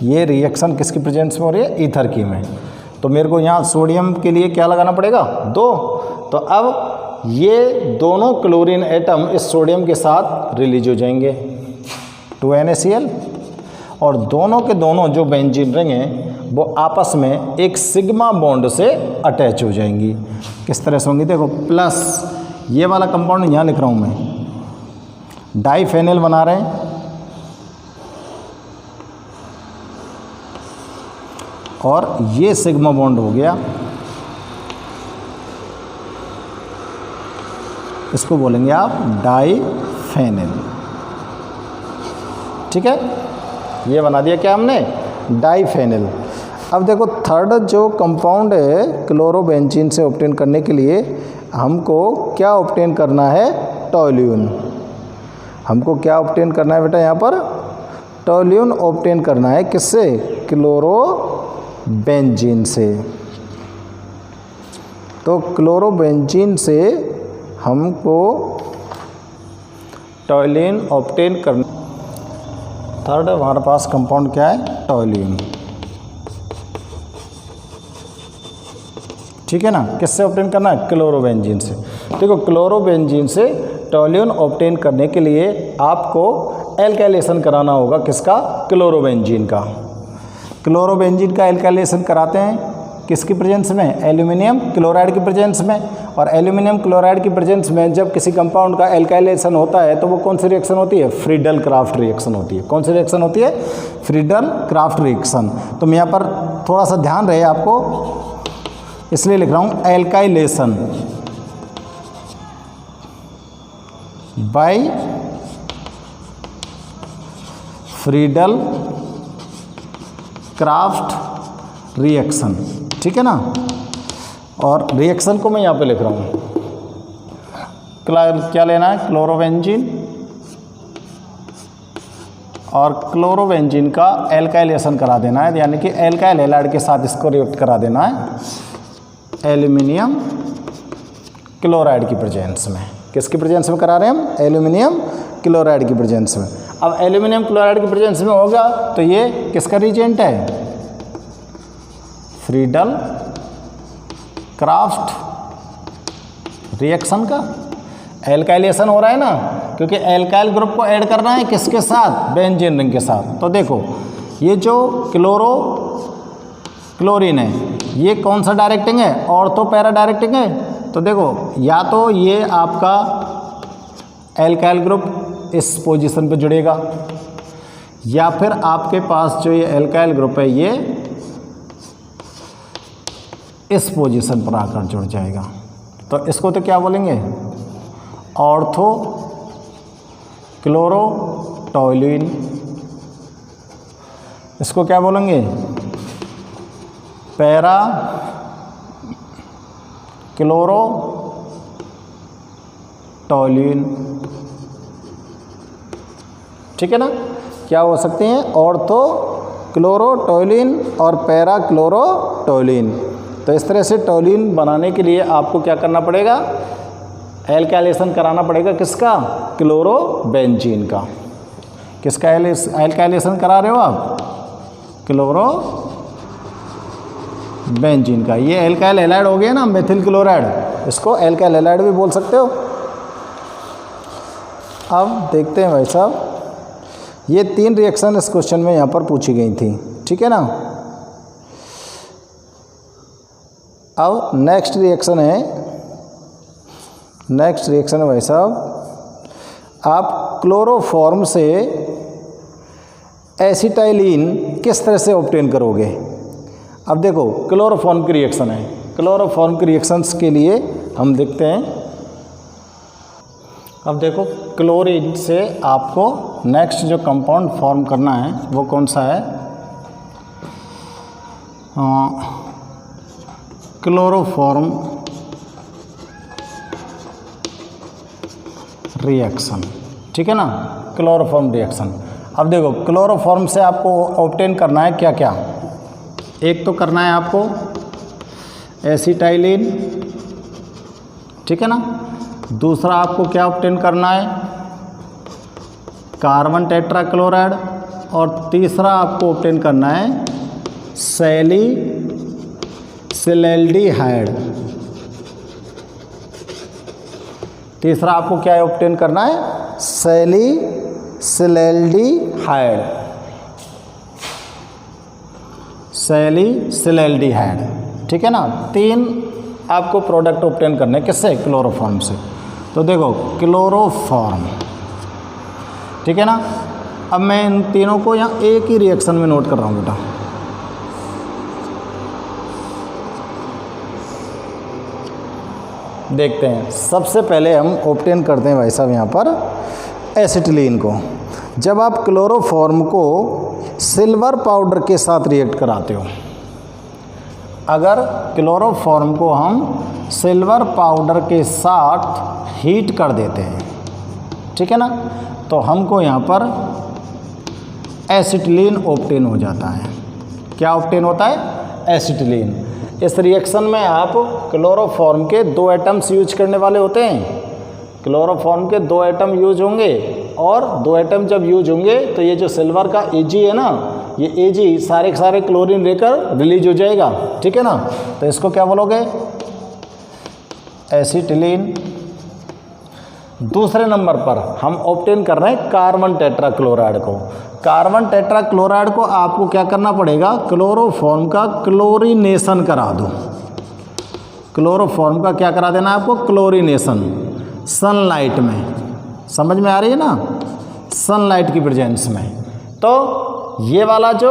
ये रिएक्शन किसकी प्रेजेंस में हो रही है? ईथर की में। तो मेरे को यहाँ सोडियम के लिए क्या लगाना पड़ेगा? 2। तो अब ये दोनों क्लोरीन एटम इस सोडियम के साथ रिलीज हो जाएंगे 2NaCl, और दोनों के दोनों जो बेंजीन रिंग हैं वो आपस में एक सिग्मा बॉन्ड से अटैच हो जाएंगी। किस तरह से होंगी? देखो प्लस ये वाला कंपाउंड यहाँ लिख रहा हूँ मैं, डाइफेनिल बना रहे हैं, और ये सिग्मा बॉन्ड हो गया, इसको बोलेंगे आप डाइफेनिल, ठीक है। ये बना दिया क्या हमने? डाइफेनिल। अब देखो थर्ड जो कंपाउंड है क्लोरोबेंजीन से ऑब्टेन करने के लिए हमको क्या ऑब्टेन करना है? टोल्यून। हमको क्या ऑब्टेन करना है बेटा? यहाँ पर टोल्यून ऑब्टेन करना है। किससे? क्लोरोबेंजीन से। तो क्लोरोबेंजीन से हमको टोल्यून ऑब्टेन करना। थर्ड हमारे पास कंपाउंड क्या है? टोल्यून, ठीक है ना। किससे ऑब्टेन करना है? क्लोरोबेंजीन से। देखो क्लोरोबेंजीन से टोल्यून ऑब्टेन करने के लिए आपको एल्काइलेशन कराना होगा। किसका? क्लोरोबेंजीन का। क्लोरोबेंजीन का एल्काइलेशन कराते हैं किसकी प्रेजेंस में? एल्यूमिनियम क्लोराइड की प्रेजेंस में। और एल्यूमिनियम क्लोराइड की प्रेजेंस में जब किसी कंपाउंड का एल्काइलेशन होता है तो वो कौन सी रिएक्शन होती है? फ्रीडल क्राफ्ट रिएक्शन होती है। कौन सी रिएक्शन होती है? Friedel Crafts reaction. तो मैं यहाँ पर थोड़ा सा ध्यान रहे आपको, इसलिए लिख रहा हूँ alkylation. By Friedel Crafts reaction, ठीक है ना। और रिएक्शन को मैं यहाँ पे लिख रहा हूँ, क्या लेना है, क्लोरोबेंजीन और क्लोरोबेंजीन का एल्काइलेशन करा देना है, यानी कि एल्काइल हैलाइड के साथ इसको रिएक्ट करा देना है एल्यूमिनियम क्लोराइड की प्रेजेंस में। किसकी प्रेजेंस में करा रहे हैं हम, एल्यूमिनियम क्लोराइड की प्रेजेंस में। अब एल्यूमिनियम क्लोराइड की प्रेजेंस में होगा तो ये किसका रिएजेंट है, फ्रीडल क्राफ्ट रिएक्शन का। एल्काइलेशन हो रहा है ना, क्योंकि एल्काइल ग्रुप को ऐड करना है किसके साथ, बेंजीन रिंग के साथ। तो देखो ये जो क्लोरीन है ये कौन सा डायरेक्टिंग है, ऑर्थो पैरा डायरेक्टिंग है। तो देखो या तो ये आपका एल्काइल ग्रुप इस पोजीशन पे जुड़ेगा, या फिर आपके पास जो ये एल्काइल ग्रुप है ये इस पोजीशन पर आकर जुड़ जाएगा। तो इसको तो क्या बोलेंगे, ऑर्थो क्लोरोटोल्यूइन। इसको क्या बोलेंगे, पैरा क्लोरोटोल्यूइन, ठीक है ना। क्या हो सकते हैं, ऑर्थो क्लोरोटोल्यूइन और पैरा क्लोरोटोल्यूइन। तो इस तरह से टोल्यूइन बनाने के लिए आपको क्या करना पड़ेगा, एल्काइलेशन कराना पड़ेगा, किसका, क्लोरोबेंजीन का। किसका एल्काइलेशन करा रहे हो आप, क्लोरोबेंजीन का। ये एल्काइल हैलाइड हो गया ना, मेथिल क्लोराइड, इसको एल्काइल हैलाइड भी बोल सकते हो। अब देखते हैं भाई साहब, ये 3 रिएक्शन इस क्वेश्चन में यहाँ पर पूछी गई थी, ठीक है ना। अब नेक्स्ट रिएक्शन है भाई साहब, आप क्लोरोफॉर्म से एसिटाइलिन किस तरह से ऑब्टेन करोगे। अब देखो क्लोरोफॉर्म की रिएक्शन है, क्लोरोफॉर्म की रिएक्शंस के लिए हम देखते हैं। अब देखो क्लोरीन से आपको नेक्स्ट जो कंपाउंड फॉर्म करना है वो कौन सा है, क्लोरोफॉर्म रिएक्शन, ठीक है ना, क्लोरोफॉर्म रिएक्शन। अब देखो क्लोरोफॉर्म से आपको ऑब्टेन करना है क्या क्या, एक तो करना है आपको एसिटाइलिन, ठीक है ना। दूसरा आपको क्या ऑब्टेन करना है, कार्बन टेट्राक्लोराइड। और तीसरा आपको ऑब्टेन करना है सैलिसिलएल्डिहाइड। तीसरा आपको क्या ऑब्टेन करना है, सैलिसिलएल्डिहाइड, सैलिसिलएल्डिहाइड, ठीक है ना। 3 आपको प्रोडक्ट ऑब्टेन करने किससे, क्लोरोफॉर्म से। तो देखो क्लोरोफॉर्म, ठीक है ना। अब मैं इन तीनों को यहाँ एक ही रिएक्शन में नोट कर रहा हूँ बेटा। देखते हैं, सबसे पहले हम ऑब्टेन करते हैं भाई साहब यहाँ पर एसिटिलीन को। जब आप क्लोरोफॉर्म को सिल्वर पाउडर के साथ रिएक्ट कराते हो, अगर क्लोरोफॉर्म को हम सिल्वर पाउडर के साथ हीट कर देते हैं, ठीक है ना, तो हमको यहाँ पर एसिटिलीन ऑब्टेन हो जाता है। क्या ऑब्टेन होता है, एसिटिलीन। इस रिएक्शन में आप क्लोरोफॉर्म के 2 एटम्स यूज करने वाले होते हैं। क्लोरोफॉर्म के 2 एटम यूज होंगे, और 2 एटम जब यूज होंगे तो ये जो सिल्वर का Ag है ना, ये Ag सारे के सारे क्लोरीन लेकर रिलीज हो जाएगा, ठीक है ना। तो इसको क्या बोलोगे, एसिटिलीन। दूसरे नंबर पर हम ऑब्टेन कर रहे हैं कार्बन टेट्राक्लोराइड को। कार्बन टेट्राक्लोराइड को आपको क्या करना पड़ेगा, क्लोरोफॉर्म का क्लोरीनेशन करा दो। क्लोरोफॉर्म का क्या करा देना है आपको, क्लोरीनेशन, सनलाइट में। समझ में आ रही है ना, सनलाइट की प्रेजेंस में। तो ये वाला जो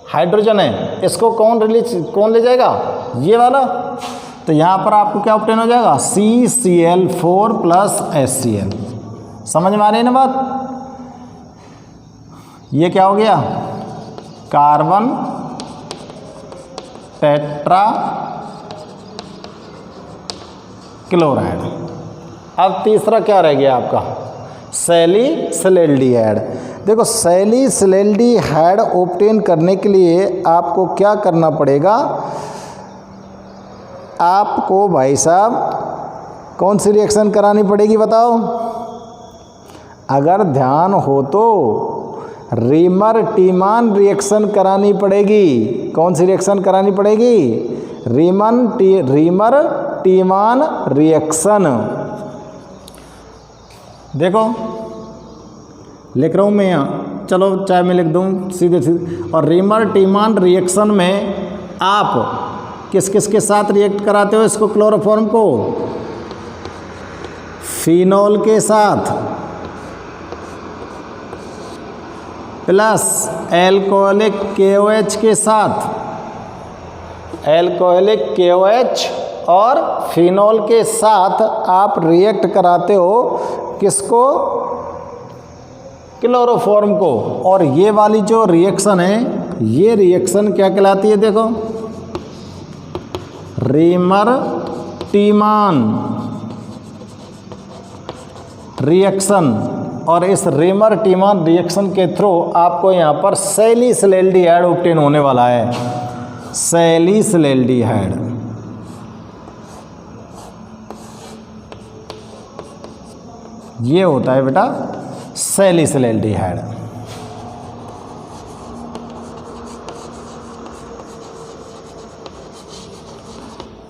हाइड्रोजन है इसको कौन ले जाएगा, ये वाला। तो यहाँ पर आपको क्या ऑब्टेन हो जाएगा, CCl4 प्लस HCl। समझ में आ रही है ना बात। ये क्या हो गया, कार्बन टेट्रा क्लोराइड। अब तीसरा क्या रह गया आपका, सैलिसिलैल्डिहाइड। देखो सैलिसिलैल्डिहाइड ऑब्टेन करने के लिए आपको क्या करना पड़ेगा, आपको भाई साहब कौन सी रिएक्शन करानी पड़ेगी बताओ। अगर ध्यान हो तो रीमर टीमान रिएक्शन करानी पड़ेगी। कौन सी रिएक्शन करानी पड़ेगी, रीमर टीमान रिएक्शन। देखो लिख रहा हूँ मैं यहाँ, चलो चाहे मैं लिख दूँ सीधे सीधे। और रीमर टीमान रिएक्शन में आप किस किस के साथ रिएक्ट कराते हो इसको, क्लोरोफॉर्म को फिनॉल के साथ प्लस एल्कोहलिक KOH के साथ, एल्कोहलिक KOH और फिनॉल के साथ आप रिएक्ट कराते हो किसको, क्लोरोफॉर्म को। और ये वाली जो रिएक्शन है, ये रिएक्शन क्या कहलाती है, देखो रीमर टीमान रिएक्शन। और इस रीमर टीमान रिएक्शन के थ्रू आपको यहाँ पर सैलिसिलैल्डिहाइड ऑब्टेन होने वाला है, सैलिसिलैल्डिहाइड। ये होता है बेटा सैलिसिलैल्डिहाइड।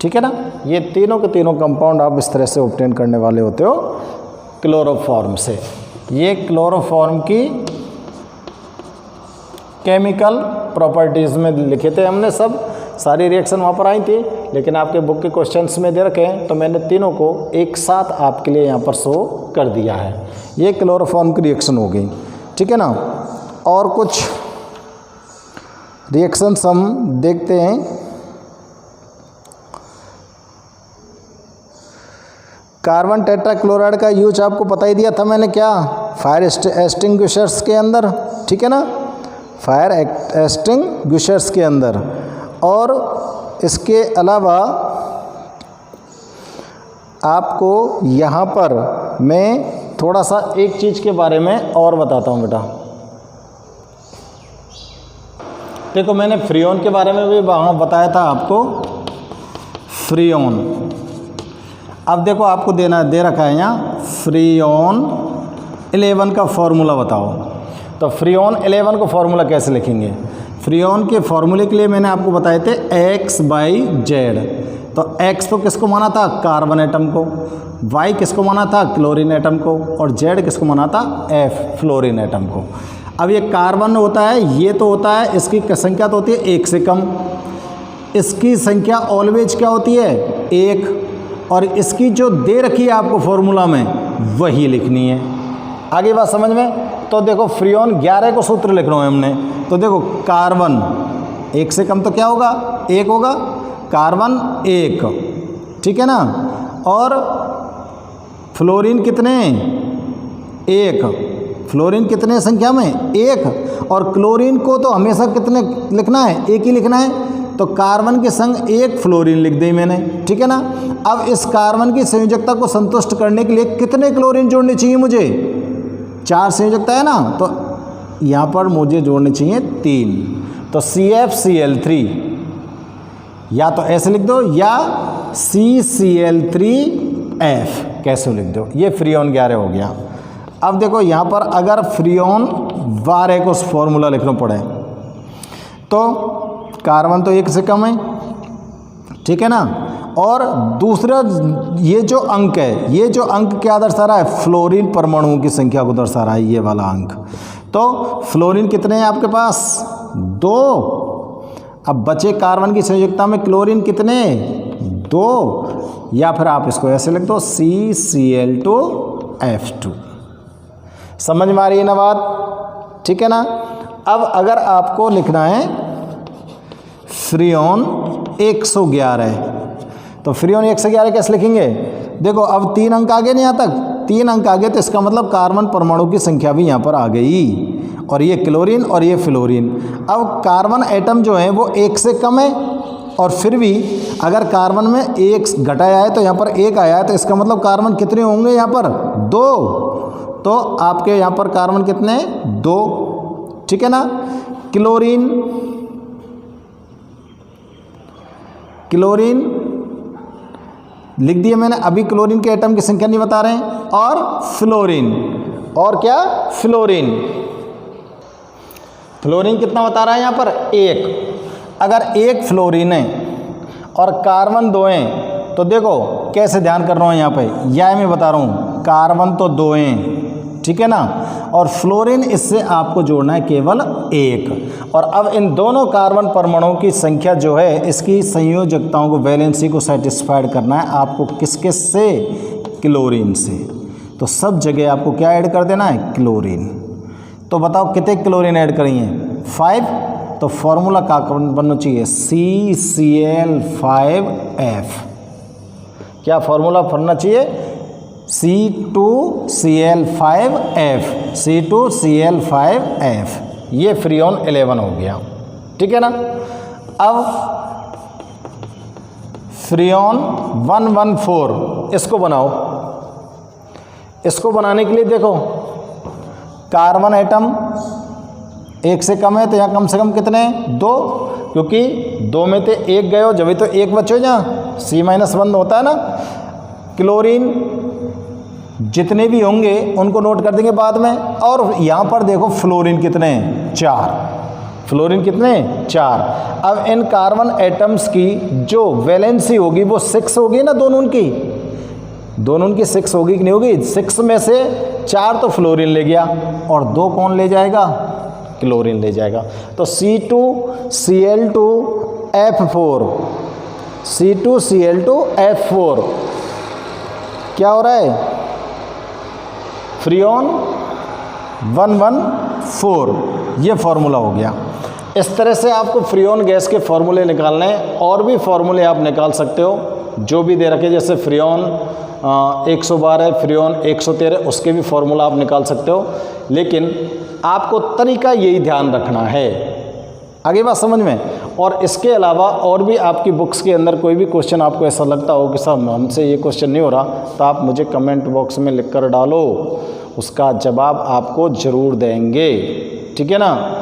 ठीक है ना। ये तीनों के तीनों कंपाउंड आप इस तरह से ऑब्टेन करने वाले होते हो क्लोरोफॉर्म से। ये क्लोरोफॉर्म की केमिकल प्रॉपर्टीज़ में लिखे थे हमने, सब सारी रिएक्शन वहाँ पर आई थी, लेकिन आपके बुक के क्वेश्चंस में दे रखे हैं तो मैंने तीनों को एक साथ आपके लिए यहाँ पर शो कर दिया है। ये क्लोरोफॉर्म की रिएक्शन हो गई, ठीक है ना। और कुछ रिएक्शंस हम देखते हैं। कार्बन टेट्राक्लोराइड का यूज आपको बता ही दिया था मैंने, क्या, फायर एक्सटिंग्विशर्स के अंदर, ठीक है ना, फायर एक्सटिंग्विशर्स के अंदर। और इसके अलावा आपको यहाँ पर मैं थोड़ा सा एक चीज़ के बारे में और बताता हूँ बेटा। देखो मैंने फ्रीऑन के बारे में भी वहाँ बताया था आपको, फ्रीऑन। अब देखो आपको दे रखा है यहाँ फ्रीऑन 11 का फॉर्मूला बताओ। तो फ्रीऑन 11 को फॉर्मूला कैसे लिखेंगे, फ्रीऑन के फॉर्मूले के लिए मैंने आपको बताए थे X/Z। तो X तो किसको माना था, कार्बन एटम को, Y किसको माना था, क्लोरीन एटम को, और Z किसको माना था, F फ्लोरीन एटम को। अब ये कार्बन होता है, ये तो होता है, इसकी संख्या तो होती है 1 से कम, इसकी संख्या ऑलवेज क्या होती है 1, और इसकी जो दे रखी है आपको फॉर्मूला में वही लिखनी है। आगे बात समझ में। तो देखो फ्रीऑन 11 को सूत्र लिख रहे हैं हमने। तो देखो कार्बन 1 से कम तो क्या होगा, 1 होगा, कार्बन 1, ठीक है ना। और फ्लोरीन कितने, 1, फ्लोरीन कितने संख्या में 1, और क्लोरीन को तो हमेशा कितने लिखना है, 1 ही लिखना है। तो कार्बन के संग 1 फ्लोरीन लिख दी मैंने, ठीक है ना। अब इस कार्बन की संयोजकता को संतुष्ट करने के लिए कितने क्लोरीन जोड़ने चाहिए मुझे, 4 संयोजकता है ना, तो यहाँ पर मुझे जोड़ने चाहिए 3। तो CFCl3 या तो ऐसे लिख दो या CCl3F कैसे लिख दो। ये फ्रीऑन 11 हो गया। अब देखो यहाँ पर अगर फ्रीऑन 12 को फॉर्मूला लिखना पड़े तो कार्बन तो 1 से कम है, ठीक है ना। और दूसरा ये जो अंक है, ये जो अंक क्या दर्शा रहा है, फ्लोरीन परमाणुओं की संख्या को दर्शा रहा है ये वाला अंक। तो फ्लोरीन कितने हैं आपके पास, 2। अब बचे कार्बन की संयोजकता में क्लोरीन कितने, 2, या फिर आप इसको ऐसे लिख दो CCl2F2। समझ में आ रही है ना बात, ठीक है ना। अब अगर आपको लिखना है फ्रीऑन 111, तो फ्रीऑन 1 से 11 कैसे लिखेंगे? देखो अब 3 अंक आगे नहीं, यहाँ तक 3 अंक आगे, तो इसका मतलब कार्बन परमाणु की संख्या भी यहाँ पर आ गई, और ये क्लोरीन और ये फ्लोरीन। अब कार्बन एटम जो है वो 1 से कम है, और फिर भी अगर कार्बन में 1 घटाया है तो यहाँ पर 1 आया है, तो इसका मतलब कार्बन कितने होंगे यहाँ पर? 2। तो आपके यहाँ पर कार्बन कितने? 2, ठीक है ना। क्लोरीन लिख दिया मैंने, अभी क्लोरीन के एटम की संख्या नहीं बता रहे हैं। और फ्लोरीन, और क्या? फ्लोरीन कितना बता रहा है यहाँ पर? 1। अगर 1 फ्लोरीन है और कार्बन 2 हैं, तो देखो कैसे ध्यान कर रहा हूँ यहाँ पे, यह मैं बता रहा हूँ, कार्बन तो 2 हैं, ठीक है ना, और फ्लोरीन इससे आपको जोड़ना है केवल 1। और अब इन दोनों कार्बन परमाणुओं की संख्या जो है, इसकी संयोजकताओं को, वैलेंसी को सेटिस्फाइड करना है आपको किसके से? क्लोरीन से। तो सब जगह आपको क्या ऐड कर देना है? क्लोरीन। तो बताओ कितने क्लोरीन ऐड करेंगे? 5। तो फॉर्मूला क्या बनना चाहिए? CCl5F। क्या फॉर्मूला बनना चाहिए? C2Cl5F, C2Cl5F। ये फ्रीऑन 11 हो गया, ठीक है ना। अब फ्रीऑन 114 इसको बनाओ। इसको बनाने के लिए देखो, कार्बन एटम 1 से कम है, तो यहाँ कम से कम कितने? 2, क्योंकि 2 में तो 1 गए हो, जब तो 1 बचे हो, जहाँ C-1 होता है ना। क्लोरीन जितने भी होंगे उनको नोट कर देंगे बाद में। और यहाँ पर देखो फ्लोरीन कितने हैं? 4। फ्लोरीन कितने? 4। अब इन कार्बन एटम्स की जो वैलेंसी होगी वो 6 होगी ना, दोनों उनकी 6 होगी कि नहीं होगी? 6 में से 4 तो फ्लोरीन ले गया, और 2 कौन ले जाएगा? क्लोरीन ले जाएगा। तो C2Cl2F4, C2Cl2F4 क्या हो रहा है? फ्रीऑन 114, ये फॉर्मूला हो गया। इस तरह से आपको फ्रीऑन गैस के फॉर्मूले निकालने हैं। और भी फॉर्मूले आप निकाल सकते हो जो भी दे रखे, जैसे फ्रीऑन 112, फ्रीऑन 113, उसके भी फॉर्मूला आप निकाल सकते हो। लेकिन आपको तरीका यही ध्यान रखना है। आगे बात समझ में। और इसके अलावा और भी आपकी बुक्स के अंदर कोई भी क्वेश्चन आपको ऐसा लगता हो कि साहब हमसे ये क्वेश्चन नहीं हो रहा, तो आप मुझे कमेंट बॉक्स में लिख कर डालो, उसका जवाब आपको ज़रूर देंगे, ठीक है ना।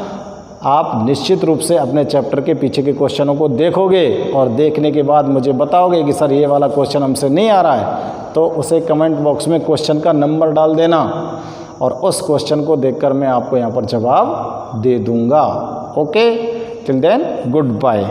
आप निश्चित रूप से अपने चैप्टर के पीछे के क्वेश्चनों को देखोगे, और देखने के बाद मुझे बताओगे कि सर ये वाला क्वेश्चन हमसे नहीं आ रहा है, तो उसे कमेंट बॉक्स में क्वेश्चन का नंबर डाल देना, और उस क्वेश्चन को देखकर मैं आपको यहाँ पर जवाब दे दूँगा। Okay, till then good bye.